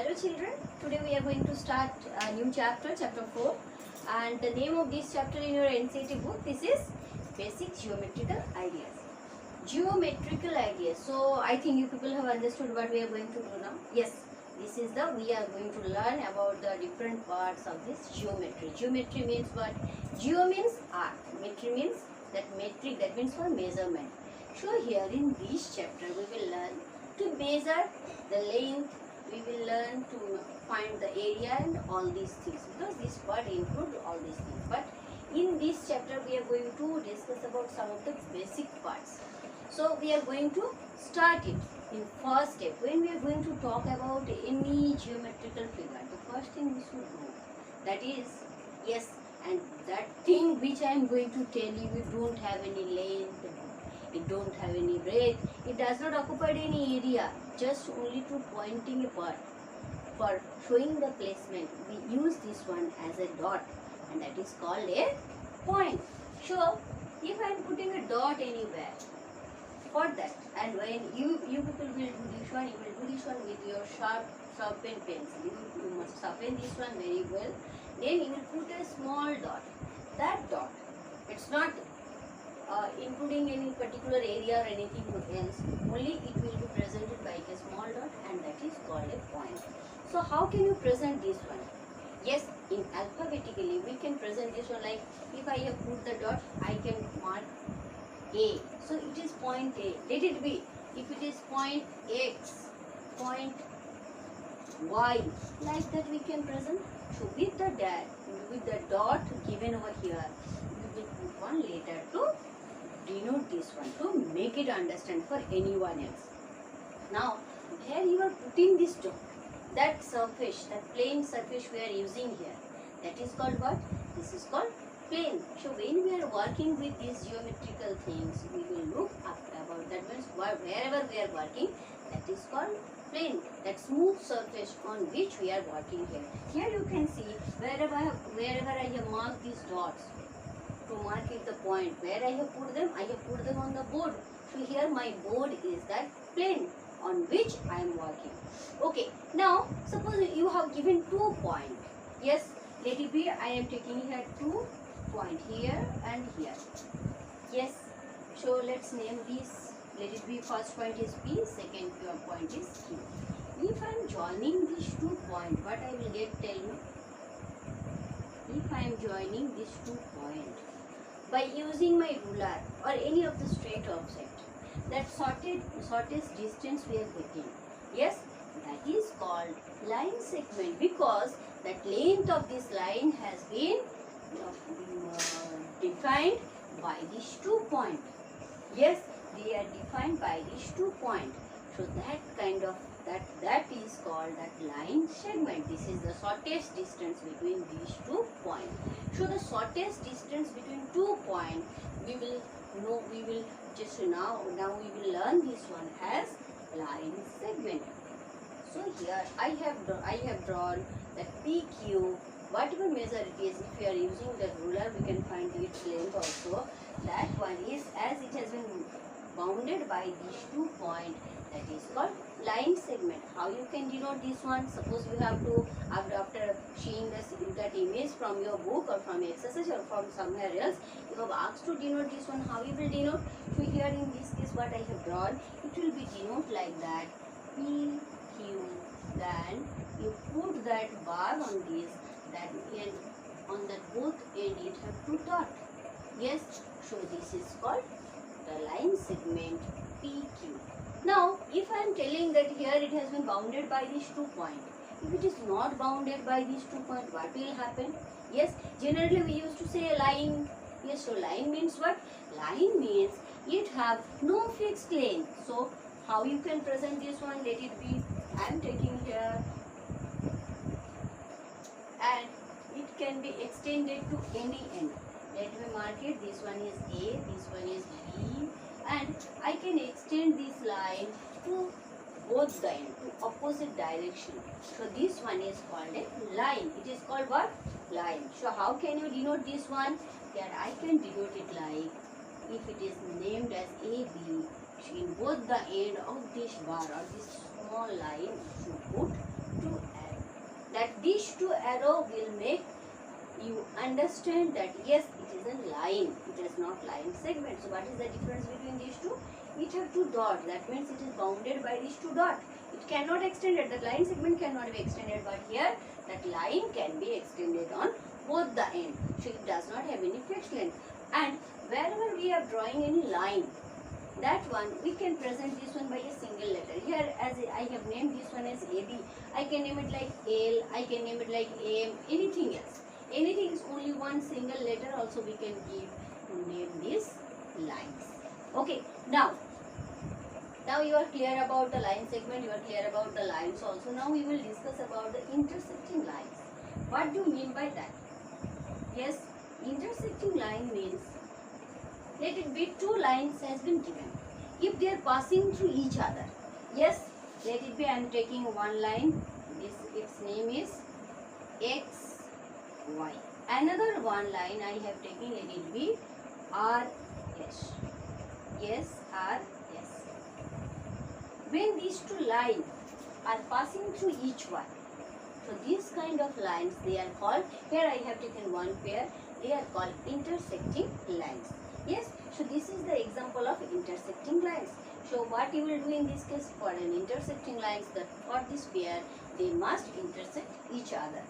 Hello children, today we are going to start a new chapter, chapter 4, and the name of this chapter in your NCERT book, this is Basic Geometrical Ideas. Geometrical Ideas. So I think you people have understood what we are going to do now. Yes, we are going to learn about the different parts of this geometry. Geometry means what? Geo means art, metry means metric, that means for measurement. So here in this chapter we will learn to measure the length, we will learn to find the area and all these things, because this part includes all these things. But in this chapter we are going to discuss about some of the basic parts. So we are going to start it in first step. When we are going to talk about any geometrical figure, the first thing we should know, that is, yes, and that thing which I am going to tell you, it don't have any length, it don't have any breadth, it does not occupy any area, just only to pointing a part. For showing the placement, we use this one as a dot, and that is called a point. So if I am putting a dot anywhere, for that, and when you people will do this one, you will do this one with your sharpened pencil. You must sharpen this one very well. Then you will put a small dot. That dot, it's not including any particular area or anything else, only it will be presented by a small dot, and that is called a point. So how can you present this one? Yes, in alphabetically we can present this one like, if I have put the dot, I can mark A. So it is point A. Let it be. If it is point X, point Y, like that we can present. So with the dot given over here, we will put one letter to denote this one, to make it understand for anyone else. Now here you are putting this dot, that surface, that plane surface we are using here, that is called what? This is called plane. So when we are working with these geometrical things, we will look after about that, means wherever we are working, that is called plane, that smooth surface on which we are working here. Here you can see wherever I have marked these dots to mark it the point, where I have put them on the board. So here my board is that plane on which I am working. Okay, now suppose you have given 2 points. Yes, let it be, I am taking here 2 points, here and here. Yes, so let's name this. Let it be, first point is P, second point is Q. If I am joining these 2 points, what I will get, tell me? If I am joining these 2 points by using my ruler or any of the straight object, that shortest distance we are getting, yes, that is called line segment, because that length of this line has been defined by these 2 points. Yes, they are defined by these 2 points. So that kind of that is called that line segment. This is the shortest distance between these 2 points. So the shortest distance between 2 points, we will just now we will learn this one as line segment. So here I have drawn that PQ, whatever measure it is. If you are using the ruler, we can find its length also. That one is, as it has been bounded by these 2 points, that is called line segment. How you can denote this one? Suppose you have to, after seeing that image from your book or from exercise or from somewhere else, you have asked to denote this one. How you will denote? So here in this case, what I have drawn, it will be denote like that, P, Q. Then you put that bar on this, that end, on that both end it have 2 dots. Yes, so this is called the line segment PQ. Now, if I am telling that here it has been bounded by these 2 points, if it is not bounded by these 2 points, what will happen? Yes, generally we used to say a line. Yes, so line means what? Line means it have no fixed length. So how you can present this one? Let it be, I am taking here, and it can be extended to any end. Let me mark it. This one is A, this one is B, and I can extend this line to both the ends, to opposite direction. So this one is called a line. It is called what? Line. So how can you denote this one? That I can denote it like, if it is named as AB, in both the end of this bar or this small line, you put 2 that these two arrow will make you understand that yes, it is a line, it is not line segment. So what is the difference between these two? It have two dots, that means it is bounded by these two dots. It cannot extend it, the line segment cannot be extended, but here that line can be extended on both the end. So it does not have any fixed length. And wherever we are drawing any line, that one we can present this one by a single letter. Here as I have named this one as AB, I can name it like L, I can name it like M, anything else. Anything is only one single letter also we can give to name these lines. Okay, now you are clear about the line segment, you are clear about the lines also. Now we will discuss about the intersecting lines. What do you mean by that? Yes, intersecting line means, let it be two lines has been given. If they are passing through each other, yes, let it be I am taking one line, its name is X, Y. Another one line I have taken, let it be R, S. Yes, R, S. When these two lines are passing through each one, so these kind of lines, they are called, here I have taken one pair, they are called intersecting lines. Yes, so this is the example of intersecting lines. So what you will do in this case, for an intersecting lines, that for this pair, they must intersect each other.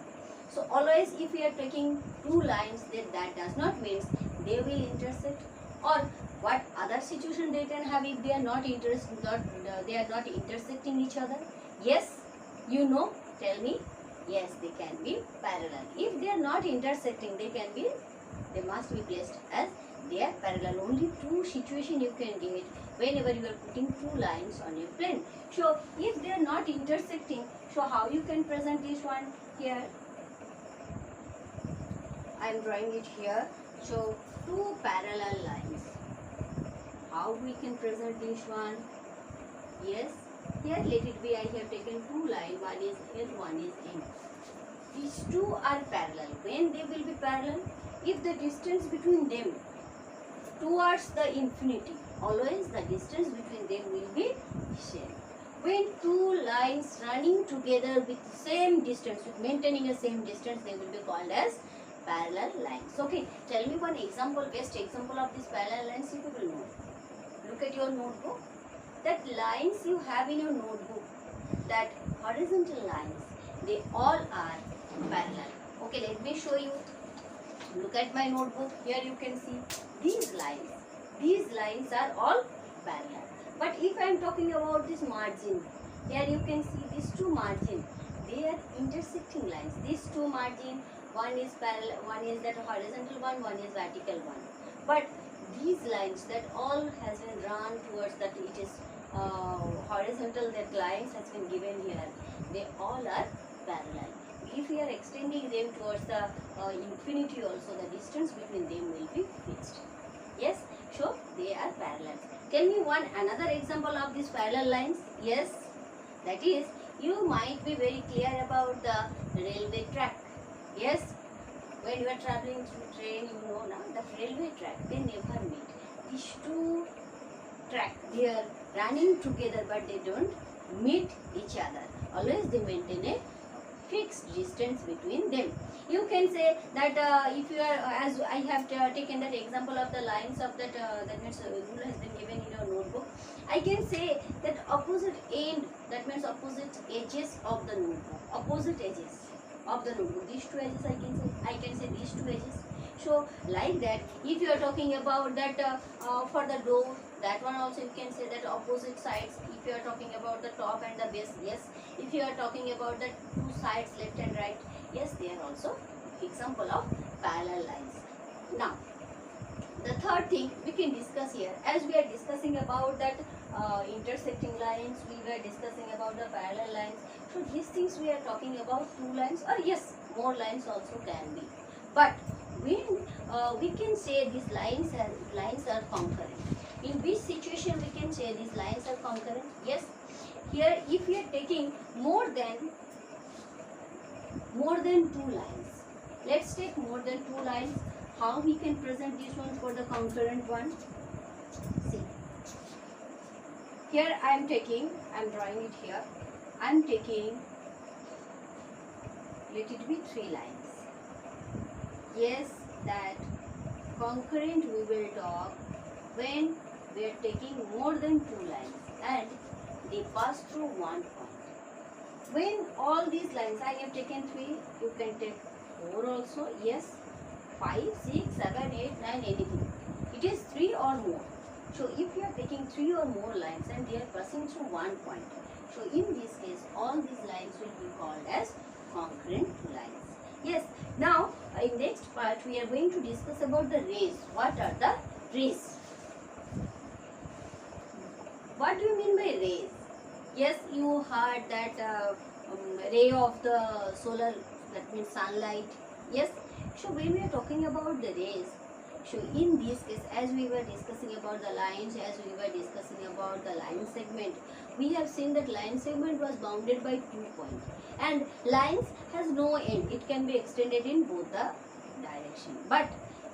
So always if we are taking two lines, then that does not mean they will intersect, or what other situation they can have if they are not they are not intersecting each other. Yes, you know, tell me. Yes, they can be parallel. If they are not intersecting, they must be placed as they are parallel. Only two situations you can get whenever you are putting two lines on a plane. So if they are not intersecting, so how you can present this one here? I am drawing it here. So two parallel lines. How we can present this one? Yes, here let it be I have taken two lines, one is L, one is M. These two are parallel. When they will be parallel? If the distance between them towards the infinity, always the distance between them will be same. When two lines running together with same distance, with maintaining a same distance, they will be called as parallel lines. Okay, tell me one example, best example of this parallel lines you will know. Look at your notebook. That lines you have in your notebook, that horizontal lines, they all are parallel. Okay, let me show you. Look at my notebook. Here you can see these lines. These lines are all parallel. But if I am talking about this margin, here you can see these two margin. They are intersecting lines. These two margin, one is parallel, one is that horizontal one is vertical one. But these lines that all has been drawn towards that it is horizontal, that lines has been given here, they all are parallel. If we are extending them towards the infinity also, the distance between them will be fixed. Yes, so they are parallel. Tell me one another example of these parallel lines. Yes, that is, you might be very clear about the railway track. Yes, when you are traveling through train, you know now the railway track, they never meet. These two tracks, they are running together but they don't meet each other. Always they maintain a fixed distance between them. You can say that if you are, as I have taken that example of the lines of that, that means rule has been given in your notebook. I can say that opposite end, that means opposite edges of the notebook, opposite edges of the notebook. These two edges I can say these two edges. So like that, if you are talking about that for the door, that one also you can say that opposite sides. If you are talking about the top and the base, yes. If you are talking about the two sides, left and right, yes, they are also example of parallel lines. Now, the third thing we can discuss here, as we are discussing about that intersecting lines, we were discussing about the parallel lines. So these things we are talking about two lines, or yes, more lines also can be. But when we can say these lines are concurrent. In which situation we can say these lines are concurrent? Yes, here if we are taking more than two lines, let's take more than two lines. How we can present this one for the concurrent one? See, here I am drawing it here. I am taking let it be 3 lines. Yes, that concurrent we will talk when we are taking more than 2 lines and they pass through one point. When all these lines, I have taken 3, you can take 4 also, yes, 5, 6, 7, 8, 9, anything. It is 3 or more. So if you are taking 3 or more lines and they are passing through one point, so in this case all these lines will be called as concurrent lines. Yes, now in next part we are going to discuss about the rays. What are the rays? What do you mean by rays? Yes, you heard that ray of the solar, that means sunlight. Yes, so when we are talking about the rays, so in this case, as we were discussing about the lines, as we were discussing about the line segment, we have seen that line segment was bounded by 2 points and lines has no end. It can be extended in both the direction. But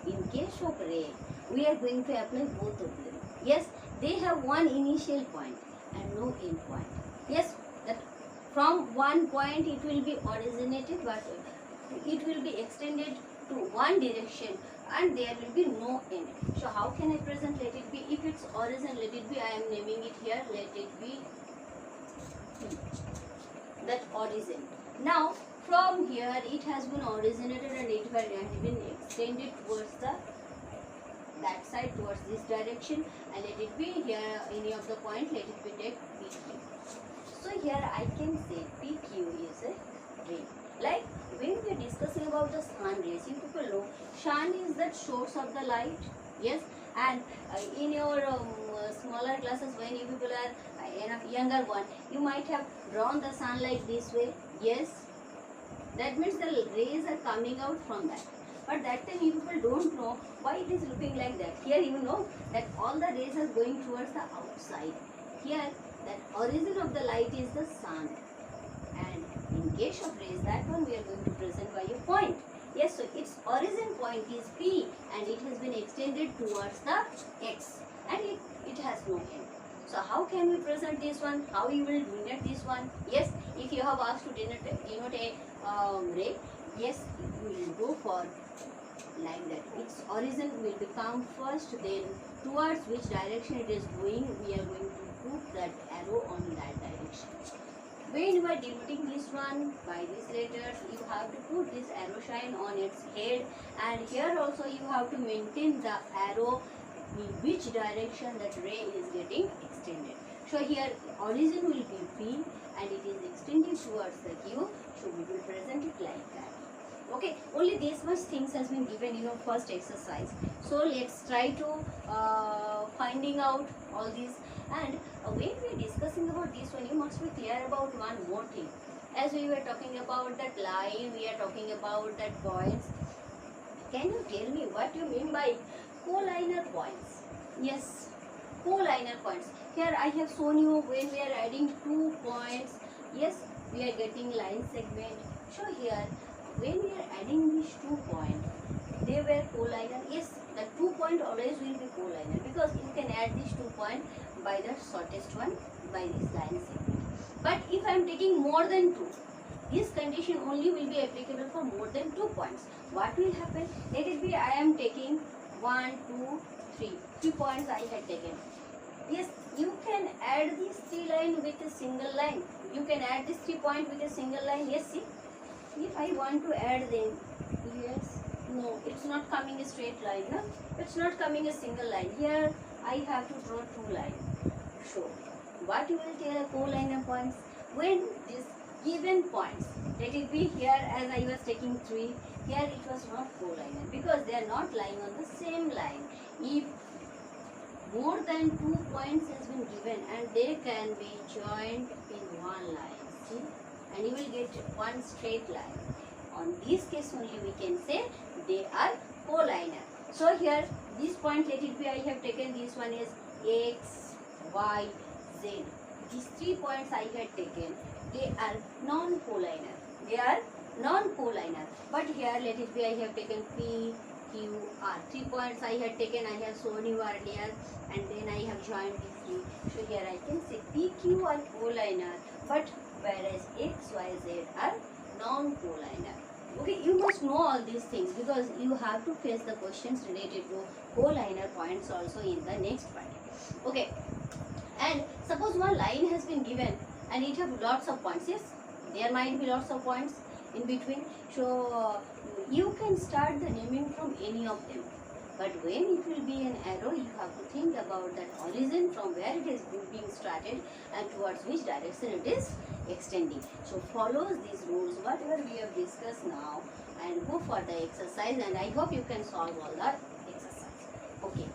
in case of ray, we are going to apply both of them. Yes, they have one initial point and no end point. Yes, that from one point it will be originated, but it will be extended to one direction and there will be no end. So how can I present let it be? If it's origin, let it be, I am naming it here, let it be that origin. Now from here it has been originated and it has been extended towards the that side, towards this direction, and let it be here any of the point, let it be take PQ. So here I can say PQ is a ray. Like when we are discussing about the sun rays, you people know sun is the source of the light. Yes, and in your smaller classes, when you people are enough younger one, you might have drawn the sunlight this way. Yes, that means the rays are coming out from that. But that time you people don't know why it is looking like that. Here you know that all the rays are going towards the outside. Here that origin of the light is the sun. And in case of rays, that one we are going to present by a point. Yes, so its origin point is P and it has been extended towards the X and it has no end. So how can we present this one? How you will denote this one? Yes, if you have asked to denote a ray, yes, you will go for like that. Its origin will become first, then towards which direction it is going, we are going to put that arrow on that direction. When you are denoting this one by these letters, you have to put this arrow sign on its head, and here also you have to maintain the arrow in which direction that ray is getting extended. So here origin will be P and it is extending towards the Q, so we will present it like that. Okay, only this much things has been given in your first exercise. So let's try to finding out all these. And when we are discussing about this one, you must be clear about one more thing. As we were talking about that line, we are talking about that points. Can you tell me what you mean by collinear points? Yes, collinear points. Here I have shown you when we are adding 2 points. Yes, we are getting line segment. So here, when we are adding these 2 points, they were collinear. Yes, the 2 point always will be collinear because you can add these 2 points by the shortest one by this line segment. But if I am taking more than 2, this condition only will be applicable for more than 2 points. What will happen? Let it be I am taking 1, 2, 3. 3 points I had taken. Yes, you can add these 3 lines with a single line. You can add this 3 points with a single line. Yes, see. If I want to add them, yes, no, it's not coming a straight line, no? It's not coming a single line. Here, I have to draw 2 lines. So, what you will tell collinear points? When this given points, let it be here as I was taking 3, here it was not collinear because they are not lying on the same line. If more than 2 points has been given and they can be joined in one line, see? And you will get one straight line. On this case only we can say they are collinear. So here this point, let it be I have taken this one is X, Y, Z. These 3 points I had taken, they are non-collinear. They are non-collinear. But here let it be I have taken P, Q, R. 3 points I had taken, I have shown you earlier, and then I have joined these 3. So here I can say P, Q are collinear, but whereas X, Y, Z are non-collinear. Okay, you must know all these things because you have to face the questions related to collinear points also in the next part. Okay, and suppose one line has been given and it have lots of points. Yes, there might be lots of points in between. So you can start the naming from any of them. But when it will be an arrow, you have to think about that origin from where it is being started and towards which direction it is extending. So follow these rules, whatever we have discussed now, and go for the exercise, and I hope you can solve all the exercise. Okay.